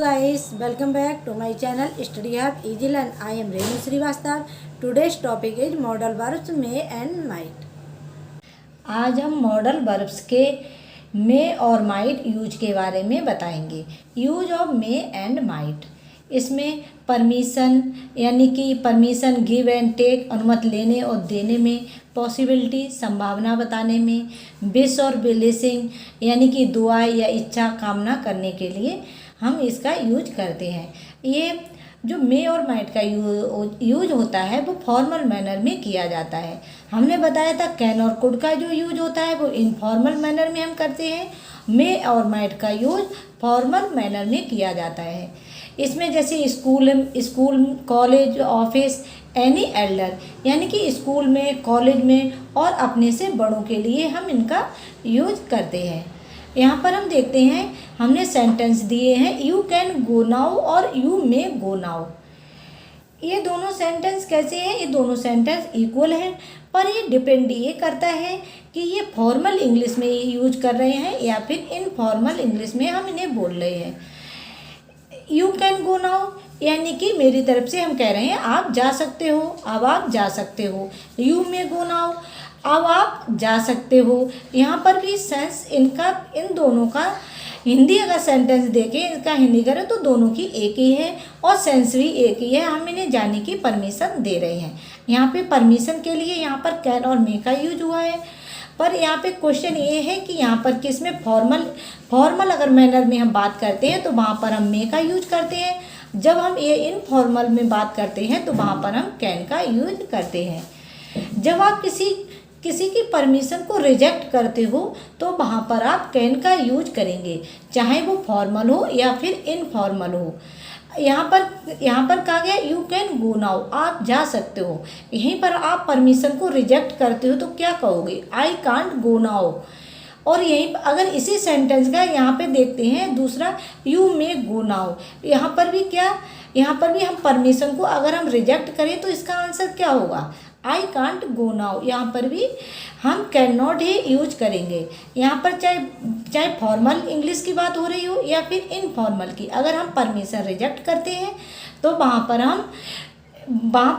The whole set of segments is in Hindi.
Guys, welcome back to my channel Study Hub Easy Learn. I am Renu Srivastav. Today's topic is modal verbs may and might. आज हम मॉडल वर्ब्स के मे और माइट यूज के बारे में बताएंगे। Use of May and might, इसमें परमिशन यानी कि परमिशन, गिव एंड टेक, अनुमति लेने और देने में, पॉसिबिलिटी संभावना बताने में, विश और ब्लेसिंग यानी कि दुआ या इच्छा कामना करने के लिए हम इसका यूज करते हैं। ये जो मे और माइट का यूज होता है वो फॉर्मल मैनर में किया जाता है। हमने बताया था कैन और कुड का जो यूज होता है वो इनफॉर्मल मैनर में हम करते हैं। मे और माइट का यूज फॉर्मल मैनर में किया जाता है। इसमें जैसे school, college, office, any Elder यानी कि स्कूल में, कॉलेज में और अपने से बड़ों के लिए हम इनका यूज करते हैं। यहाँ पर हम देखते हैं, हमने सेंटेंस दिए हैं यू कैन गो नाउ और यू मे गो नाउ। ये दोनों सेंटेंस कैसे हैं? ये दोनों सेंटेंस इक्वल हैं, पर ये डिपेंड ये करता है कि ये फॉर्मल इंग्लिश में यूज कर रहे हैं या फिर इनफॉर्मल इंग्लिश में हम इन्हें बोल रहे हैं। यू कैन गो नाउ यानी कि मेरी तरफ से हम कह रहे हैं आप जा सकते हो, अब आप जा सकते हो। यू मे गो नाउ, अब आप जा सकते हो। यहाँ पर भी सेंस इनका, इन दोनों का हिंदी अगर सेंटेंस देखें, इसका हिंदी करें तो दोनों की एक ही है और सेंस भी एक ही है। हम इन्हें जाने की परमिशन दे रहे हैं। यहाँ पे परमिशन के लिए यहाँ पर कैन और मे का यूज हुआ है, पर यहाँ पे क्वेश्चन ये है कि यहाँ पर किस में फॉर्मल अगर मैनर में हम बात करते हैं तो वहाँ पर हम मे का यूज करते हैं। जब हम ये इनफॉर्मल में बात करते हैं तो वहाँ पर हम कैन का यूज करते हैं। जब आप किसी की परमिशन को रिजेक्ट करते हो तो वहाँ पर आप कैन का यूज करेंगे, चाहे वो फॉर्मल हो या फिर इनफॉर्मल हो। यहाँ पर कहा गया यू कैन गो नाउ, आप जा सकते हो। यहीं पर आप परमिशन को रिजेक्ट करते हो तो क्या कहोगे? I can't go now. और यहीं अगर इसी सेंटेंस का यहाँ पे देखते हैं दूसरा यू मे गो नाउ, यहाँ पर भी हम परमिशन को अगर हम रिजेक्ट करें तो इसका आंसर क्या होगा? I can't go now. यहाँ पर भी हम कैन नॉट ही यूज करेंगे। यहाँ पर चाहे फॉर्मल इंग्लिश की बात हो रही हो या फिर इनफॉर्मल की, अगर हम परमिशन रिजेक्ट करते हैं तो वहाँ पर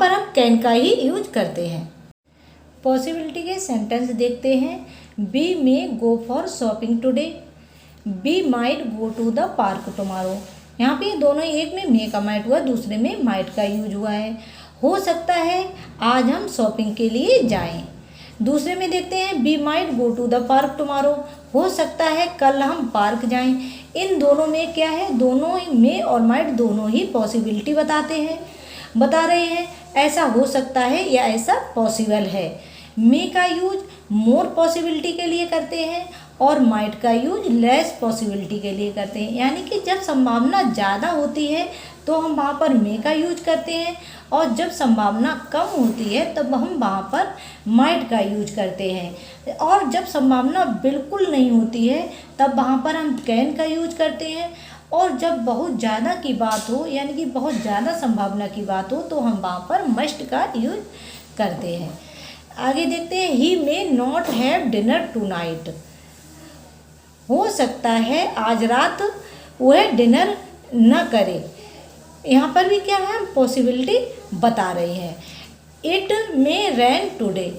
हम कैन का ही यूज करते हैं। पॉसिबिलिटी के सेंटेंस देखते हैं। We may go for shopping today, we might go to the park tomorrow. यहाँ पे दोनों, एक में मे का माइट हुआ, दूसरे में माइट का यूज हुआ है। हो सकता है आज हम शॉपिंग के लिए जाएं। दूसरे में देखते हैं we might go to the park tomorrow, हो सकता है कल हम पार्क जाएं। इन दोनों में क्या है? दोनों मे और माइट दोनों ही पॉसिबिलिटी बता रहे हैं, ऐसा हो सकता है या ऐसा पॉसिबल है। मे का यूज मोर पॉसिबिलिटी के लिए करते हैं और माइट का यूज लेस पॉसिबिलिटी के लिए करते हैं। यानी कि जब संभावना ज़्यादा होती है तो हम वहाँ पर मे का यूज करते हैं और जब संभावना कम होती है तब हम वहाँ पर माइट का यूज करते हैं। और जब संभावना बिल्कुल नहीं होती है तब वहाँ पर हम कैन का यूज करते हैं। और जब बहुत ज़्यादा की बात हो यानी कि बहुत ज़्यादा संभावना की बात हो तो हम वहाँ पर मस्ट का यूज करते हैं। आगे देखते हैं ही may not have dinner tonight, हो सकता है आज रात वह डिनर न करे। यहाँ पर भी क्या है? हम पॉसिबिलिटी बता रहे हैं। इट मे रेन टुडे,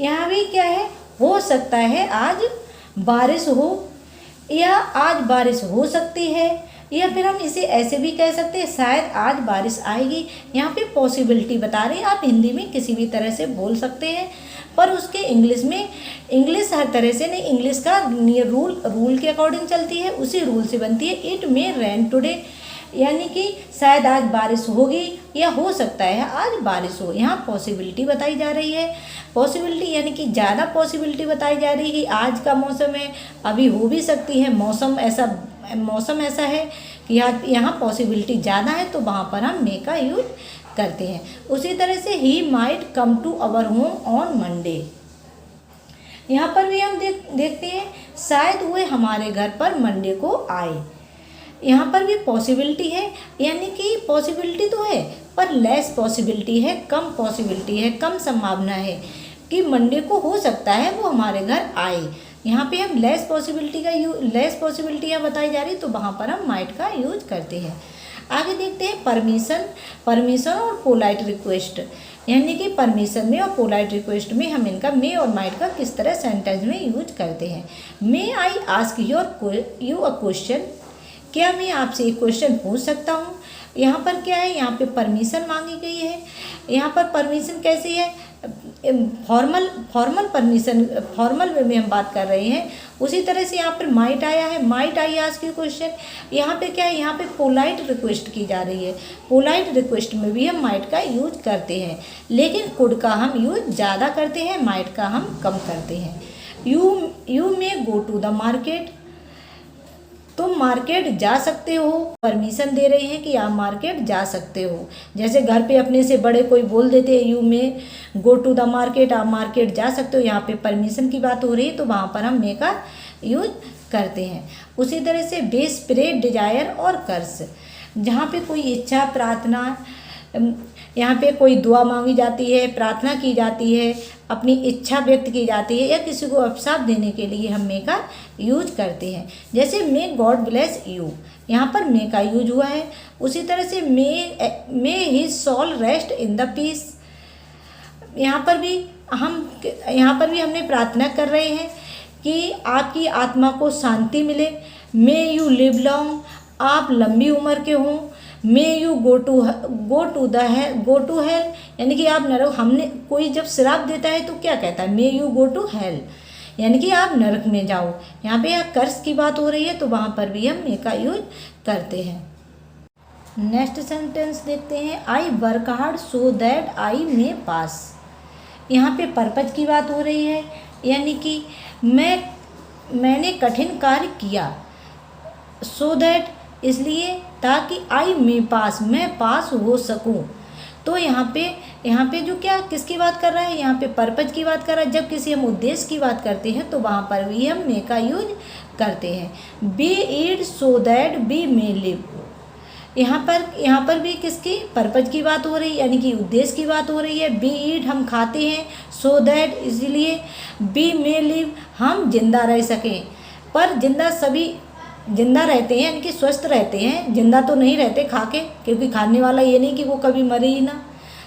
यहाँ भी क्या है? हो सकता है आज बारिश हो या आज बारिश हो सकती है, या फिर हम इसे ऐसे भी कह सकते हैं शायद आज बारिश आएगी। यहाँ पे पॉसिबिलिटी बता रहे हैं। आप हिंदी में किसी भी तरह से बोल सकते हैं, पर उसके इंग्लिश हर तरह से नहीं, इंग्लिश का रूल के अकॉर्डिंग चलती है, उसी रूल से बनती है। इट मे रेन टुडे यानी कि शायद आज बारिश होगी या हो सकता है आज बारिश हो। यहाँ पॉसिबिलिटी बताई जा रही है। पॉसिबिलिटी यानी कि ज़्यादा पॉसिबिलिटी बताई जा रही है कि आज का मौसम है, अभी हो भी सकती है, मौसम ऐसा है कि यहाँ पॉसिबिलिटी ज़्यादा है तो वहाँ पर हम मे का यूज करते हैं। उसी तरह से he might come to our home on Monday, यहाँ पर भी हम देखते हैं शायद वह हमारे घर पर मंडे को आए। यहाँ पर भी पॉसिबिलिटी है, यानी कि पॉसिबिलिटी तो है पर लेस पॉसिबिलिटी है, कम पॉसिबिलिटी है, कम संभावना है कि मंडे को हो सकता है वो हमारे घर आए। यहाँ पे हम लेस पॉसिबिलिटियाँ बताई जा रही तो वहाँ पर हम माइट का यूज करते हैं। आगे देखते हैं परमिशन और पोलाइट रिक्वेस्ट, यानी कि परमिशन में और पोलाइट रिक्वेस्ट में हम इनका मे और माइट का किस तरह सेंटेंस में यूज करते हैं। May I ask you a question, क्या मैं आपसे एक क्वेश्चन पूछ सकता हूँ। यहाँ पर क्या है, यहाँ पे परमिशन मांगी गई है। यहाँ पर परमिशन कैसी है, फॉर्मल परमिशन, फॉर्मल वे में हम बात कर रहे हैं। उसी तरह से यहाँ पर माइट आया है, might I ask you question. यहाँ पे क्या है, यहाँ पे पोलाइट रिक्वेस्ट की जा रही है। पोलाइट रिक्वेस्ट में भी हम माइट का यूज करते हैं, लेकिन कुड का हम यूज ज़्यादा करते हैं, माइट का हम कम करते हैं। You may go to the market, तुम मार्केट जा सकते हो, परमिशन दे रहे हैं कि आप मार्केट जा सकते हो। जैसे घर पे अपने से बड़े कोई बोल देते हैं you may go to the market, आप मार्केट जा सकते हो, यहाँ पे परमिशन की बात हो रही है तो वहाँ पर हम मे का यूज करते हैं। उसी तरह से बेस, प्रे, डिजायर और कर्स, जहाँ पे कोई इच्छा, प्रार्थना, यहाँ पे कोई दुआ मांगी जाती है, प्रार्थना की जाती है, अपनी इच्छा व्यक्त की जाती है या किसी को अभिशाप देने के लिए हम मे का यूज करते हैं। जैसे मे गॉड ब्लेस यू, यहाँ पर मे का यूज हुआ है। उसी तरह से may his soul rest in the peace, यहाँ पर भी हमने प्रार्थना कर रहे हैं कि आपकी आत्मा को शांति मिले। मे यू लिव लॉन्ग, आप लंबी उम्र के हों। May you go to hell, यानी कि आप नरक, हमने कोई जब श्राप देता है तो क्या कहता है, may you go to hell, यानी कि आप नरक में जाओ। यहाँ पे कर्स की बात हो रही है तो वहाँ पर भी हम मे का यूज करते हैं। नेक्स्ट सेंटेंस देखते हैं, I work hard so that I may pass. यहाँ पे पर्पज की बात हो रही है, यानी कि मैंने कठिन कार्य किया, सो दैट इसलिए ताकि आई मे पास, मैं पास हो सकूं। तो यहाँ पे जो क्या किसकी बात कर रहा है, यहाँ पे पर्पज की बात कर रहा है। जब किसी हम उद्देश्य की बात करते हैं तो वहाँ पर भी हम मे का यूज करते हैं। We eat so that we may live, यहाँ पर भी किसकी, पर्पज की बात हो रही है, यानी कि उद्देश्य की बात हो रही है। बी ईट हम खाते हैं, सो दैट इसलिए, बी मे लिव हम जिंदा रह सकें। पर सभी जिंदा रहते हैं, यानी कि स्वस्थ रहते हैं, जिंदा तो नहीं रहते खा के, क्योंकि खाने वाला ये नहीं कि वो कभी मरे ही ना,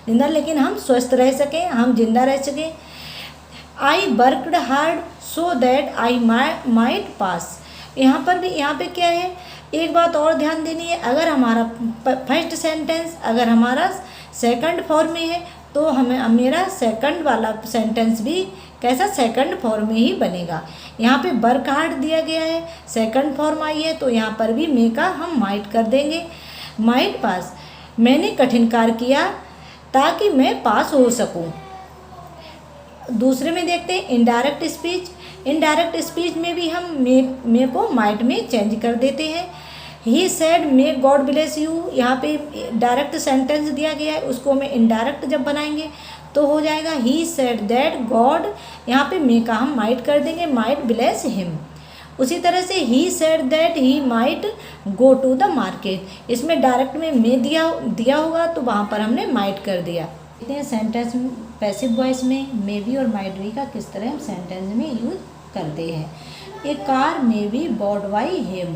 जिंदा, लेकिन हम स्वस्थ रह सकें, हम जिंदा रह सकें। I worked hard so that I might pass, यहाँ पे क्या है, एक बात और ध्यान देनी है, अगर हमारा फर्स्ट सेंटेंस अगर हमारा सेकंड फॉर्म में है तो हमें मेरा सेकंड वाला सेंटेंस भी कैसा, सेकंड फॉर्म में ही बनेगा। यहाँ पे वर्क हार्ड दिया गया है, सेकंड फॉर्म आई है तो यहाँ पर भी मे का हम माइट कर देंगे, माइट पास। मैंने कठिन कार्य किया ताकि मैं पास हो सकूं। दूसरे में देखते हैं इनडायरेक्ट स्पीच। इनडायरेक्ट स्पीच में भी हम मे को माइट में चेंज कर देते हैं। He said may God bless you, यहाँ पे डायरेक्ट सेंटेंस दिया गया है, उसको हमें इनडायरेक्ट जब बनाएंगे तो हो जाएगा ही सेड दैट गॉड, यहाँ पे मे का हम माइट कर देंगे, माइट ब्लेस हिम। उसी तरह से he said that he might go to the market, इसमें डायरेक्ट में मे दिया होगा तो वहाँ पर हमने माइट कर दिया। देखते हैं सेंटेंस में पैसिव वॉइस में मे बी और माइट बी का किस तरह हम सेंटेंस में यूज करते हैं। A car may be bought by him,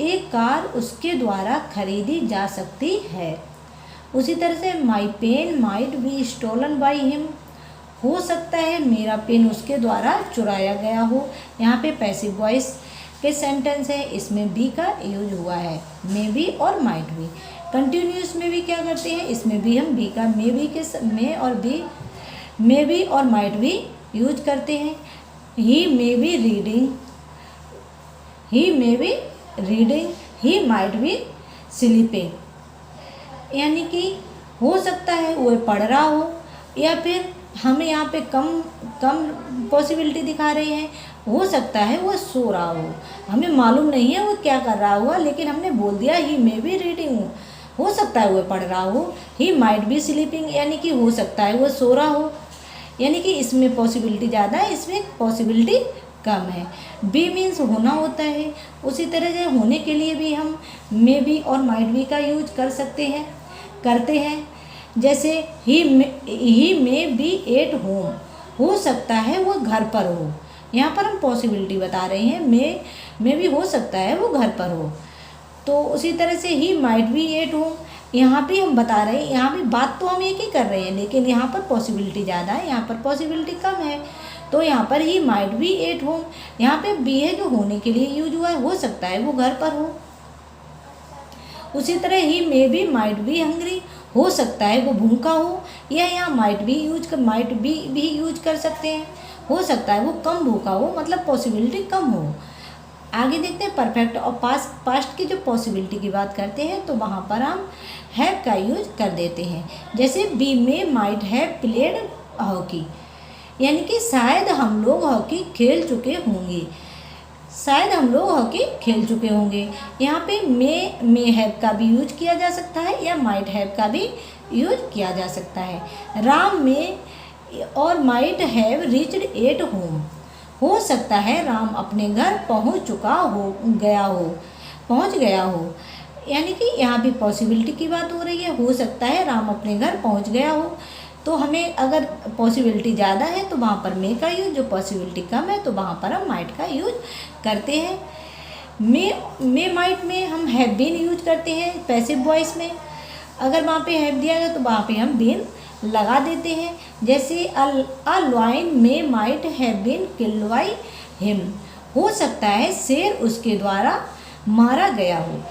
एक कार उसके द्वारा खरीदी जा सकती है। उसी तरह से my pen might be stolen by him, हो सकता है मेरा पेन उसके द्वारा चुराया गया हो। यहाँ पे पैसिव वॉइस के सेंटेंस है, इसमें बी का यूज हुआ है, मे बी और माइट बी। कंटिन्यूस में भी क्या करते हैं, इसमें भी हम बी का मे बी और माइट बी यूज करते हैं। ही may be reading, he might be sleeping, यानी कि हो सकता है वो पढ़ रहा हो, या फिर हमें यहाँ पे कम पॉसिबिलिटी दिखा रही है, हो सकता है वो सो रहा हो, हमें मालूम नहीं है वो क्या कर रहा होगा, लेकिन हमने बोल दिया ही मे बी रीडिंग, हो सकता है वो पढ़ रहा हो। ही माइट बी स्लीपिंग, यानी कि हो सकता है वो सो रहा हो, यानी कि इसमें पॉसिबिलिटी ज़्यादा है, इसमें पॉसिबिलिटी कम है। बी मीन्स होना होता है, उसी तरह से होने के लिए भी हम मे बी और माइट बी का यूज करते हैं। जैसे ही मे बी एट होम, हो सकता है वो घर पर हो, यहाँ पर हम पॉसिबिलिटी बता रहे हैं, मे भी हो सकता है वो घर पर हो। तो उसी तरह से he might B at home, यहाँ भी हम बता रहे हैं, यहाँ भी बात तो हम एक ही कर रहे हैं, लेकिन यहाँ पर पॉसिबिलिटी ज़्यादा है, यहाँ पर पॉसिबिलिटी कम है। तो यहाँ पर ही माइट बी एट होम, यहाँ पे बी है जो होने के लिए यूज हुआ है, हो सकता है वो घर पर हो। उसी तरह he may be might be hungry, हो सकता है वो भूखा हो, या यहाँ माइट बी भी यूज कर सकते हैं, हो सकता है वो कम भूखा हो, मतलब पॉसिबिलिटी कम हो। आगे देखते हैं परफेक्ट और पास्ट की जो पॉसिबिलिटी की बात करते हैं तो वहाँ पर हम हैव का यूज कर देते हैं। जैसे we may might have played hockey, यानी कि शायद हम लोग हॉकी खेल चुके होंगे, शायद हम लोग हॉकी खेल चुके होंगे। यहाँ पे मे हैव का भी यूज किया जा सकता है या माइट हैव का भी यूज किया जा सकता है। राम में और might have reached at home, हो सकता है राम अपने घर पहुँच गया हो, यानी कि यहाँ भी पॉसिबिलिटी की बात हो रही है, हो सकता है राम अपने घर पहुँच गया हो। तो हमें अगर पॉसिबिलिटी ज़्यादा है तो वहाँ पर मे का यूज, जो पॉसिबिलिटी कम है तो वहाँ पर हम माइट का यूज करते हैं। मे माइट में हम हैव बीन यूज करते हैं पैसिव वॉइस में, अगर वहाँ पे हैव दिया गया तो वहाँ पे हम बीन लगा देते हैं। जैसे a lion may might have been killed by him, हो सकता है शेर उसके द्वारा मारा गया हो।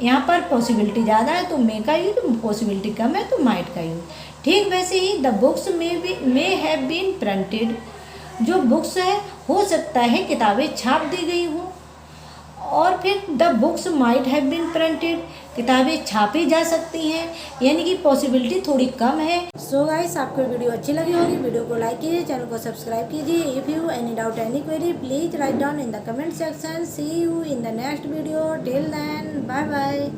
यहाँ पर पॉसिबिलिटी ज़्यादा है तो मे का यूज, पॉसिबिलिटी कम है तो माइट का यूज। ठीक वैसे ही the books may have been printed, जो बुक्स है हो सकता है किताबें छाप दी गई हों, और फिर the books might have been printed, किताबें छापी जा सकती हैं, यानी कि पॉसिबिलिटी थोड़ी कम है। सो गाइस, आपको वीडियो अच्छी लगी होगी, वीडियो को लाइक कीजिए, चैनल को सब्सक्राइब कीजिए। If you any doubt any query please write down in the comment section. See you in the next video, till then bye bye.